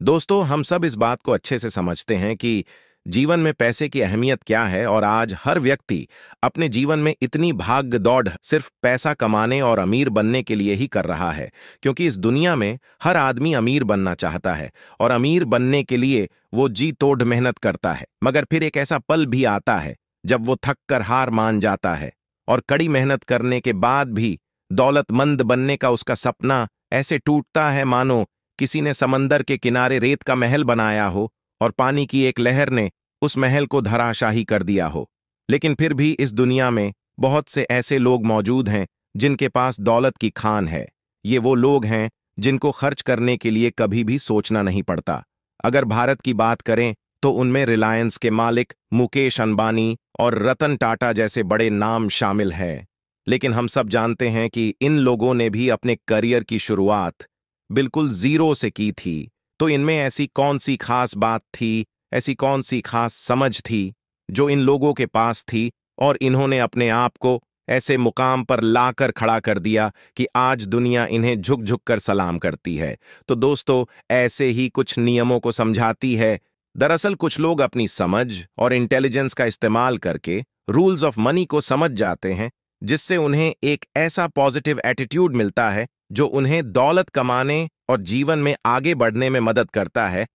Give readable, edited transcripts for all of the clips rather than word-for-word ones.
दोस्तों, हम सब इस बात को अच्छे से समझते हैं कि जीवन में पैसे की अहमियत क्या है और आज हर व्यक्ति अपने जीवन में इतनी भाग दौड़ सिर्फ पैसा कमाने और अमीर बनने के लिए ही कर रहा है। क्योंकि इस दुनिया में हर आदमी अमीर बनना चाहता है और अमीर बनने के लिए वो जी तोड़ मेहनत करता है। मगर फिर एक ऐसा पल भी आता है जब वो थक कर हार मान जाता है और कड़ी मेहनत करने के बाद भी दौलतमंद बनने का उसका सपना ऐसे टूटता है मानो किसी ने समंदर के किनारे रेत का महल बनाया हो और पानी की एक लहर ने उस महल को धराशाही कर दिया हो। लेकिन फिर भी इस दुनिया में बहुत से ऐसे लोग मौजूद हैं जिनके पास दौलत की खान है। ये वो लोग हैं जिनको खर्च करने के लिए कभी भी सोचना नहीं पड़ता। अगर भारत की बात करें तो उनमें रिलायंस के मालिक मुकेश अंबानी और रतन टाटा जैसे बड़े नाम शामिल हैं। लेकिन हम सब जानते हैं कि इन लोगों ने भी अपने करियर की शुरुआत बिल्कुल जीरो से की थी। तो इनमें ऐसी कौन सी खास बात थी, ऐसी कौन सी खास समझ थी जो इन लोगों के पास थी और इन्होंने अपने आप को ऐसे मुकाम पर लाकर खड़ा कर दिया कि आज दुनिया इन्हें झुक झुक कर सलाम करती है। तो दोस्तों, ऐसे ही कुछ नियमों को समझाती है। दरअसल कुछ लोग अपनी समझ और इंटेलिजेंस का इस्तेमाल करके रूल्स ऑफ मनी को समझ जाते हैं, जिससे उन्हें एक ऐसा पॉजिटिव एटीट्यूड मिलता है जो उन्हें दौलत कमाने और जीवन में आगे बढ़ने में मदद करता है।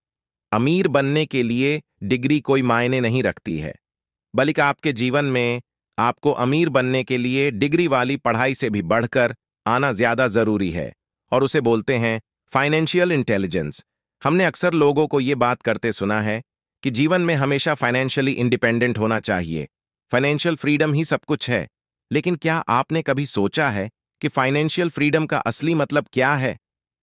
अमीर बनने के लिए डिग्री कोई मायने नहीं रखती है, बल्कि आपके जीवन में आपको अमीर बनने के लिए डिग्री वाली पढ़ाई से भी बढ़कर आना ज्यादा जरूरी है और उसे बोलते हैं फाइनेंशियल इंटेलिजेंस। हमने अक्सर लोगों को यह बात करते सुना है कि जीवन में हमेशा फाइनेंशियली इंडिपेंडेंट होना चाहिए, फाइनेंशियल फ्रीडम ही सब कुछ है। लेकिन क्या आपने कभी सोचा है कि फाइनेंशियल फ्रीडम का असली मतलब क्या है?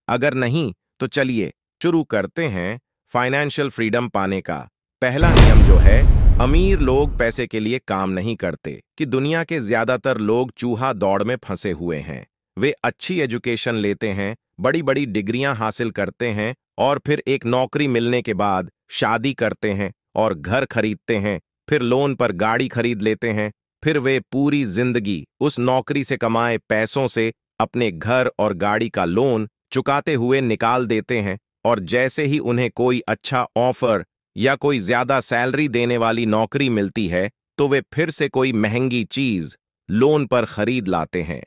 अगर नहीं तो चलिए शुरू करते हैं फाइनेंशियल फ्रीडम पाने का। पहला नियम जो है, अमीर लोग पैसे के लिए काम नहीं करते। कि दुनिया के ज्यादातर लोग चूहा दौड़ में फंसे हुए हैं। वे अच्छी एजुकेशन लेते हैं, बड़ी बड़ी डिग्रियां हासिल करते हैं और फिर एक नौकरी मिलने के बाद शादी करते हैं और घर खरीदते हैं, फिर लोन पर गाड़ी खरीद लेते हैं। फिर वे पूरी जिंदगी उस नौकरी से कमाए पैसों से अपने घर और गाड़ी का लोन चुकाते हुए निकाल देते हैं और जैसे ही उन्हें कोई अच्छा ऑफर या कोई ज्यादा सैलरी देने वाली नौकरी मिलती है तो वे फिर से कोई महंगी चीज लोन पर खरीद लाते हैं।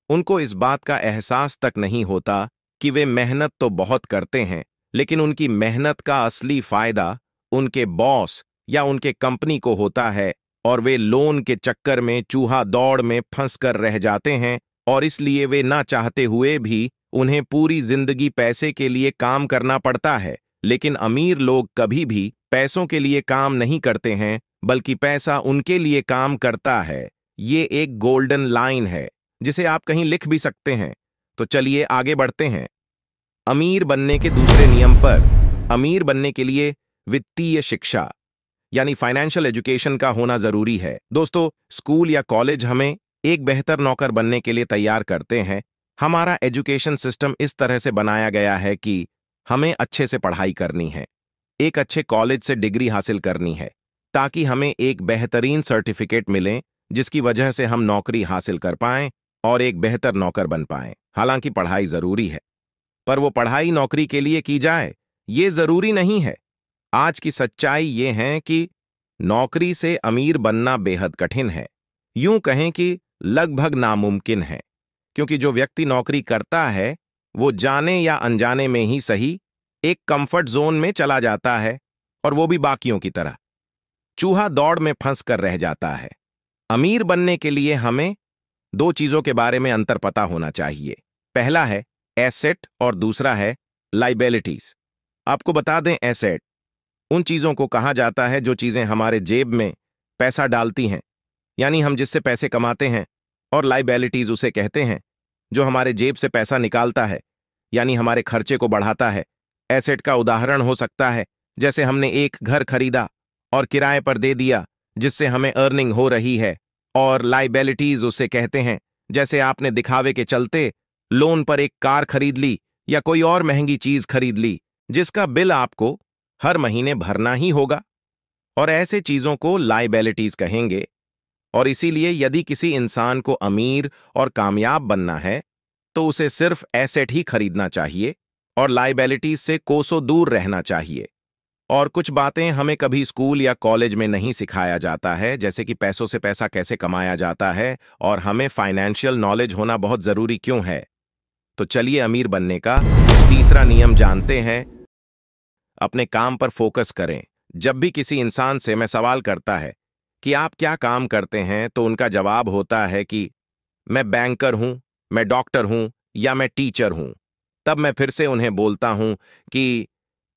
उनको इस बात का एहसास तक नहीं होता कि वे मेहनत तो बहुत करते हैं, लेकिन उनकी मेहनत का असली फायदा उनके बॉस या उनके कंपनी को होता है और वे लोन के चक्कर में चूहा दौड़ में फंस कर रह जाते हैं और इसलिए वे ना चाहते हुए भी उन्हें पूरी जिंदगी पैसे के लिए काम करना पड़ता है। लेकिन अमीर लोग कभी भी पैसों के लिए काम नहीं करते हैं, बल्कि पैसा उनके लिए काम करता है। ये एक गोल्डन लाइन है जिसे आप कहीं लिख भी सकते हैं। तो चलिए आगे बढ़ते हैं अमीर बनने के दूसरे नियम पर। अमीर बनने के लिए वित्तीय शिक्षा यानी फाइनेंशियल एजुकेशन का होना जरूरी है। दोस्तों, स्कूल या कॉलेज हमें एक बेहतर नौकर बनने के लिए तैयार करते हैं। हमारा एजुकेशन सिस्टम इस तरह से बनाया गया है कि हमें अच्छे से पढ़ाई करनी है, एक अच्छे कॉलेज से डिग्री हासिल करनी है, ताकि हमें एक बेहतरीन सर्टिफिकेट मिले जिसकी वजह से हम नौकरी हासिल कर पाएं और एक बेहतर नौकर बन पाएं। हालांकि पढ़ाई जरूरी है, पर वो पढ़ाई नौकरी के लिए की जाए ये जरूरी नहीं है। आज की सच्चाई ये है कि नौकरी से अमीर बनना बेहद कठिन है, यूं कहें कि लगभग नामुमकिन है। क्योंकि जो व्यक्ति नौकरी करता है वो जाने या अनजाने में ही सही एक कंफर्ट जोन में चला जाता है और वो भी बाकियों की तरह चूहा दौड़ में फंस कर रह जाता है। अमीर बनने के लिए हमें दो चीजों के बारे में अंतर पता होना चाहिए। पहला है एसेट और दूसरा है लाइबिलिटीज। आपको बता दें, एसेट उन चीजों को कहा जाता है जो चीजें हमारे जेब में पैसा डालती हैं, यानी हम जिससे पैसे कमाते हैं, और लाइबिलिटीज उसे कहते हैं जो हमारे जेब से पैसा निकालता है, यानी हमारे खर्चे को बढ़ाता है। एसेट का उदाहरण हो सकता है जैसे हमने एक घर खरीदा और किराए पर दे दिया जिससे हमें अर्निंग हो रही है, और लाइबिलिटीज उसे कहते हैं जैसे आपने दिखावे के चलते लोन पर एक कार खरीद ली या कोई और महंगी चीज खरीद ली जिसका बिल आपको हर महीने भरना ही होगा, और ऐसे चीजों को लाइबिलिटीज कहेंगे। और इसीलिए यदि किसी इंसान को अमीर और कामयाब बनना है तो उसे सिर्फ एसेट ही खरीदना चाहिए और लाइबिलिटीज से कोसों दूर रहना चाहिए। और कुछ बातें हमें कभी स्कूल या कॉलेज में नहीं सिखाया जाता है, जैसे कि पैसों से पैसा कैसे कमाया जाता है और हमें फाइनेंशियल नॉलेज होना बहुत जरूरी क्यों है। तो चलिए अमीर बनने का तीसरा नियम जानते हैं। अपने काम पर फोकस करें। जब भी किसी इंसान से मैं सवाल करता है कि आप क्या काम करते हैं, तो उनका जवाब होता है कि मैं बैंकर हूं, मैं डॉक्टर हूं या मैं टीचर हूं। तब मैं फिर से उन्हें बोलता हूं कि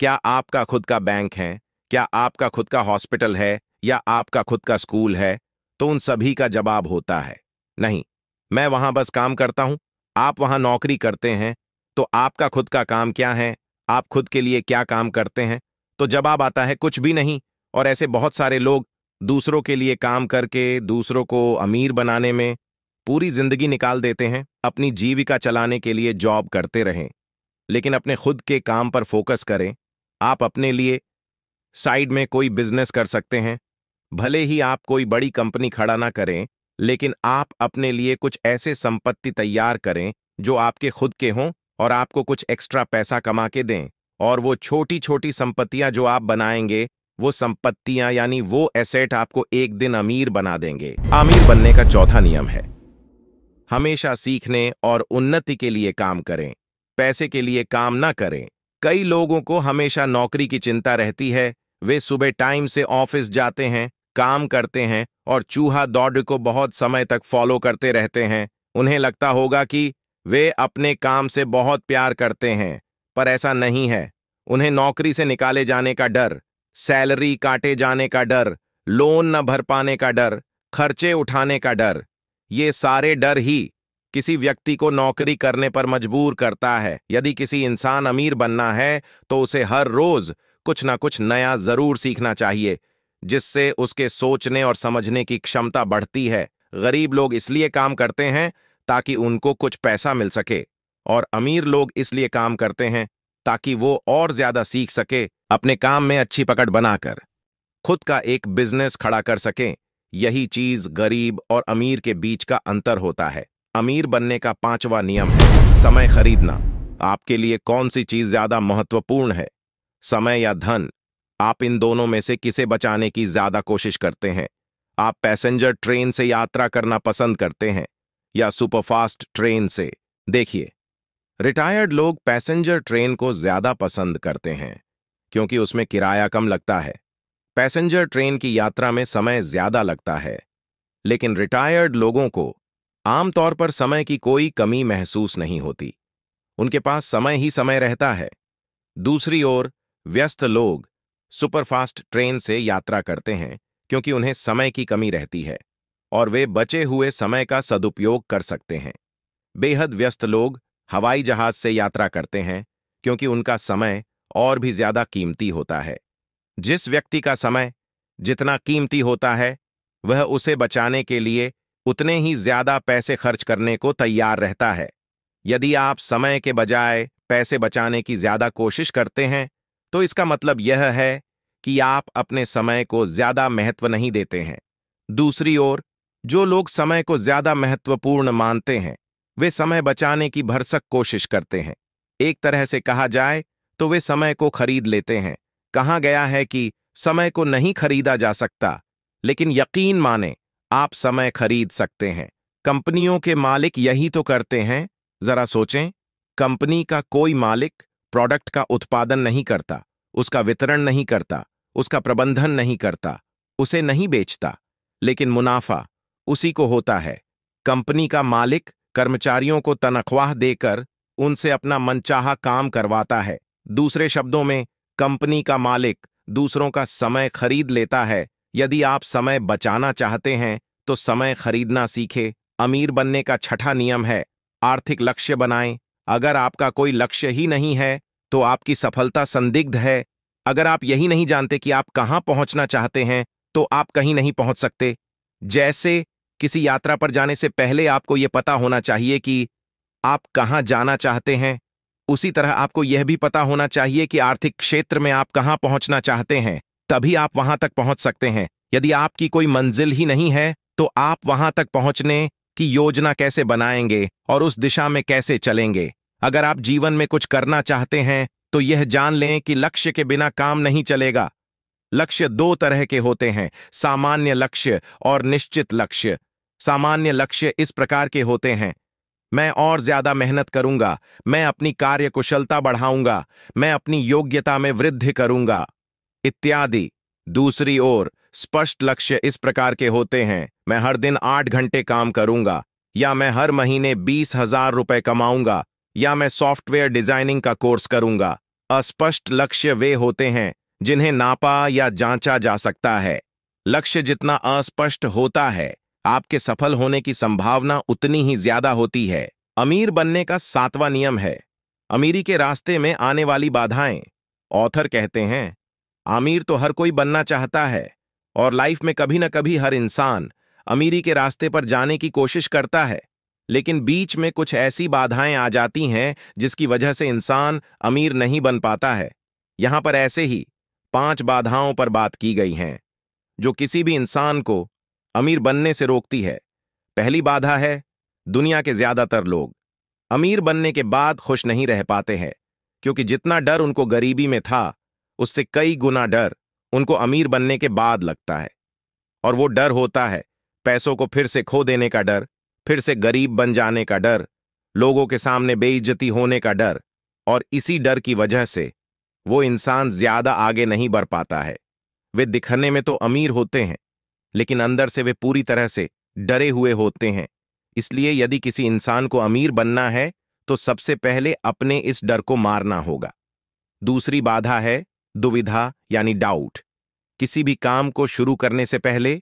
क्या आपका खुद का बैंक है, क्या आपका खुद का हॉस्पिटल है या आपका खुद का स्कूल है। तो उन सभी का जवाब होता है नहीं, मैं वहां बस काम करता हूं। आप वहां नौकरी करते हैं, तो आपका खुद का काम क्या है, आप खुद के लिए क्या काम करते हैं। तो जवाब आता है कुछ भी नहीं। और ऐसे बहुत सारे लोग दूसरों के लिए काम करके दूसरों को अमीर बनाने में पूरी जिंदगी निकाल देते हैं। अपनी जीविका चलाने के लिए जॉब करते रहें, लेकिन अपने खुद के काम पर फोकस करें। आप अपने लिए साइड में कोई बिजनेस कर सकते हैं। भले ही आप कोई बड़ी कंपनी खड़ा ना करें, लेकिन आप अपने लिए कुछ ऐसे संपत्ति तैयार करें जो आपके खुद के हों और आपको कुछ एक्स्ट्रा पैसा कमा के दें। और वो छोटी छोटी संपत्तियां जो आप बनाएंगे, वो संपत्तियां यानी वो एसेट आपको एक दिन अमीर बना देंगे। अमीर बनने का चौथा नियम है हमेशा सीखने और उन्नति के लिए काम करें, पैसे के लिए काम ना करें। कई लोगों को हमेशा नौकरी की चिंता रहती है। वे सुबह टाइम से ऑफिस जाते हैं, काम करते हैं और चूहा दौड़ को बहुत समय तक फॉलो करते रहते हैं। उन्हें लगता होगा कि वे अपने काम से बहुत प्यार करते हैं, पर ऐसा नहीं है। उन्हें नौकरी से निकाले जाने का डर, सैलरी काटे जाने का डर, लोन न भर पाने का डर, खर्चे उठाने का डर, ये सारे डर ही किसी व्यक्ति को नौकरी करने पर मजबूर करता है। यदि किसी इंसान अमीर बनना है, तो उसे हर रोज कुछ ना कुछ नया जरूर सीखना चाहिए, जिससे उसके सोचने और समझने की क्षमता बढ़ती है। गरीब लोग इसलिए काम करते हैं ताकि उनको कुछ पैसा मिल सके, और अमीर लोग इसलिए काम करते हैं ताकि वो और ज्यादा सीख सके, अपने काम में अच्छी पकड़ बनाकर खुद का एक बिजनेस खड़ा कर सकें। यही चीज गरीब और अमीर के बीच का अंतर होता है। अमीर बनने का पांचवा नियम है समय खरीदना। आपके लिए कौन सी चीज ज्यादा महत्वपूर्ण है, समय या धन? आप इन दोनों में से किसे बचाने की ज्यादा कोशिश करते हैं? आप पैसेंजर ट्रेन से यात्रा करना पसंद करते हैं या सुपरफास्ट ट्रेन से? देखिए, रिटायर्ड लोग पैसेंजर ट्रेन को ज्यादा पसंद करते हैं क्योंकि उसमें किराया कम लगता है। पैसेंजर ट्रेन की यात्रा में समय ज्यादा लगता है, लेकिन रिटायर्ड लोगों को आमतौर पर समय की कोई कमी महसूस नहीं होती। उनके पास समय ही समय रहता है। दूसरी ओर व्यस्त लोग सुपरफास्ट ट्रेन से यात्रा करते हैं क्योंकि उन्हें समय की कमी रहती है और वे बचे हुए समय का सदुपयोग कर सकते हैं। बेहद व्यस्त लोग हवाई जहाज से यात्रा करते हैं क्योंकि उनका समय और भी ज्यादा कीमती होता है। जिस व्यक्ति का समय जितना कीमती होता है, वह उसे बचाने के लिए उतने ही ज्यादा पैसे खर्च करने को तैयार रहता है। यदि आप समय के बजाय पैसे बचाने की ज्यादा कोशिश करते हैं, तो इसका मतलब यह है कि आप अपने समय को ज्यादा महत्व नहीं देते हैं। दूसरी ओर जो लोग समय को ज्यादा महत्वपूर्ण मानते हैं, वे समय बचाने की भरसक कोशिश करते हैं। एक तरह से कहा जाए तो वे समय को खरीद लेते हैं। कहा गया है कि समय को नहीं खरीदा जा सकता, लेकिन यकीन माने आप समय खरीद सकते हैं। कंपनियों के मालिक यही तो करते हैं। जरा सोचें, कंपनी का कोई मालिक प्रोडक्ट का उत्पादन नहीं करता, उसका वितरण नहीं करता, उसका प्रबंधन नहीं करता, उसे नहीं बेचता, लेकिन मुनाफा उसी को होता है। कंपनी का मालिक कर्मचारियों को तनख्वाह देकर उनसे अपना मनचाहा काम करवाता है। दूसरे शब्दों में, कंपनी का मालिक दूसरों का समय खरीद लेता है। यदि आप समय बचाना चाहते हैं, तो समय खरीदना सीखें। अमीर बनने का छठा नियम है आर्थिक लक्ष्य बनाएं। अगर आपका कोई लक्ष्य ही नहीं है, तो आपकी सफलता संदिग्ध है। अगर आप यही नहीं जानते कि आप कहां पहुंचना चाहते हैं, तो आप कहीं नहीं पहुंच सकते। जैसे किसी यात्रा पर जाने से पहले आपको यह पता होना चाहिए कि आप कहां जाना चाहते हैं, उसी तरह आपको यह भी पता होना चाहिए कि आर्थिक क्षेत्र में आप कहां पहुंचना चाहते हैं। तभी आप वहां तक पहुंच सकते हैं। यदि आपकी कोई मंजिल ही नहीं है, तो आप वहां तक पहुंचने की योजना कैसे बनाएंगे और उस दिशा में कैसे चलेंगे? अगर आप जीवन में कुछ करना चाहते हैं तो यह जान लें कि लक्ष्य के बिना काम नहीं चलेगा। लक्ष्य दो तरह के होते हैं, सामान्य लक्ष्य और निश्चित लक्ष्य। सामान्य लक्ष्य इस प्रकार के होते हैं: मैं और ज्यादा मेहनत करूंगा, मैं अपनी कार्य कुशलता बढ़ाऊंगा, मैं अपनी योग्यता में वृद्धि करूंगा, इत्यादि। दूसरी ओर स्पष्ट लक्ष्य इस प्रकार के होते हैं: मैं हर दिन 8 घंटे काम करूंगा, या मैं हर महीने 20,000 रुपए कमाऊंगा, या मैं सॉफ्टवेयर डिजाइनिंग का कोर्स करूंगा। अस्पष्ट लक्ष्य वे होते हैं जिन्हें नापा या जांचा जा सकता है। लक्ष्य जितना अस्पष्ट होता है, आपके सफल होने की संभावना उतनी ही ज्यादा होती है। अमीर बनने का 7वां नियम है अमीरी के रास्ते में आने वाली बाधाएं। ऑथर कहते हैं, अमीर तो हर कोई बनना चाहता है और लाइफ में कभी न कभी हर इंसान अमीरी के रास्ते पर जाने की कोशिश करता है, लेकिन बीच में कुछ ऐसी बाधाएं आ जाती हैं जिसकी वजह से इंसान अमीर नहीं बन पाता है। यहां पर ऐसे ही 5 बाधाओं पर बात की गई हैं जो किसी भी इंसान को अमीर बनने से रोकती है। पहली बाधा है, दुनिया के ज्यादातर लोग अमीर बनने के बाद खुश नहीं रह पाते हैं, क्योंकि जितना डर उनको गरीबी में था उससे कई गुना डर उनको अमीर बनने के बाद लगता है। और वो डर होता है पैसों को फिर से खो देने का डर, फिर से गरीब बन जाने का डर, लोगों के सामने बेइज्जती होने का डर। और इसी डर की वजह से वो इंसान ज्यादा आगे नहीं बढ़ पाता है। वे दिखने में तो अमीर होते हैं, लेकिन अंदर से वे पूरी तरह से डरे हुए होते हैं। इसलिए यदि किसी इंसान को अमीर बनना है तो सबसे पहले अपने इस डर को मारना होगा। दूसरी बाधा है दुविधा यानी डाउट। किसी भी काम को शुरू करने से पहले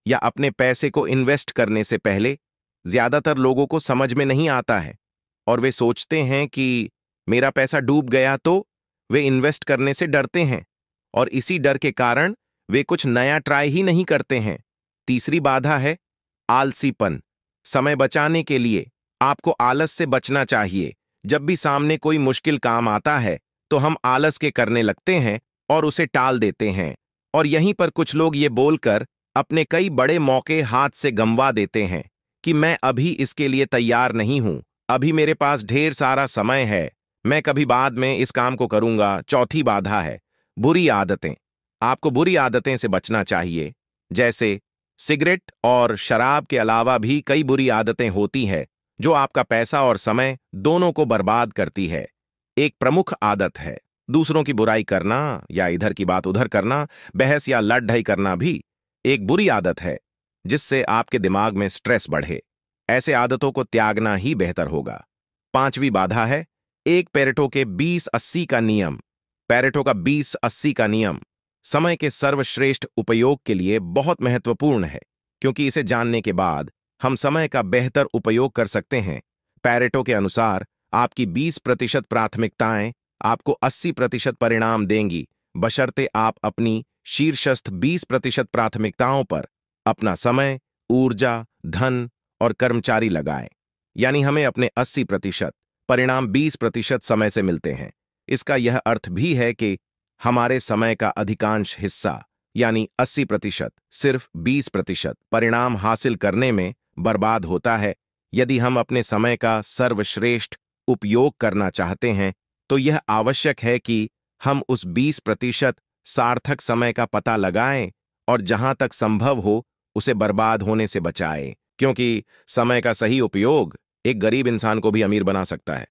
या अपने पैसे को इन्वेस्ट करने से पहले ज्यादातर लोगों को समझ में नहीं आता है और वे सोचते हैं कि मेरा पैसा डूब गया, तो वे इन्वेस्ट करने से डरते हैं और इसी डर के कारण वे कुछ नया ट्राई ही नहीं करते हैं। तीसरी बाधा है आलसीपन। समय बचाने के लिए आपको आलस से बचना चाहिए। जब भी सामने कोई मुश्किल काम आता है तो हम आलस के करने लगते हैं और उसे टाल देते हैं, और यहीं पर कुछ लोग ये बोलकर अपने कई बड़े मौके हाथ से गंवा देते हैं कि मैं अभी इसके लिए तैयार नहीं हूं, अभी मेरे पास ढेर सारा समय है, मैं कभी बाद में इस काम को करूंगा। चौथी बाधा है बुरी आदतें। आपको बुरी आदतें से बचना चाहिए, जैसे सिगरेट और शराब के अलावा भी कई बुरी आदतें होती हैं जो आपका पैसा और समय दोनों को बर्बाद करती है। एक प्रमुख आदत है दूसरों की बुराई करना या इधर की बात उधर करना, बहस या लड़-ढाई करना भी एक बुरी आदत है जिससे आपके दिमाग में स्ट्रेस बढ़े। ऐसे आदतों को त्यागना ही बेहतर होगा। 5वीं बाधा है एक पेरेटो के 20-80 का नियम। पेरेटो का 20-80 का नियम समय के सर्वश्रेष्ठ उपयोग के लिए बहुत महत्वपूर्ण है, क्योंकि इसे जानने के बाद हम समय का बेहतर उपयोग कर सकते हैं। पेरेटो के अनुसार आपकी 20% प्राथमिकताएं आपको 80% परिणाम देंगी, बशर्ते आप अपनी शीर्षस्थ 20% प्राथमिकताओं पर अपना समय, ऊर्जा, धन और कर्मचारी लगाएं। यानी हमें अपने 80% परिणाम 20% समय से मिलते हैं। इसका यह अर्थ भी है कि हमारे समय का अधिकांश हिस्सा यानी 80% सिर्फ 20% परिणाम हासिल करने में बर्बाद होता है। यदि हम अपने समय का सर्वश्रेष्ठ उपयोग करना चाहते हैं तो यह आवश्यक है कि हम उस 20% सार्थक समय का पता लगाएं और जहां तक संभव हो उसे बर्बाद होने से बचाएं, क्योंकि समय का सही उपयोग एक गरीब इंसान को भी अमीर बना सकता है।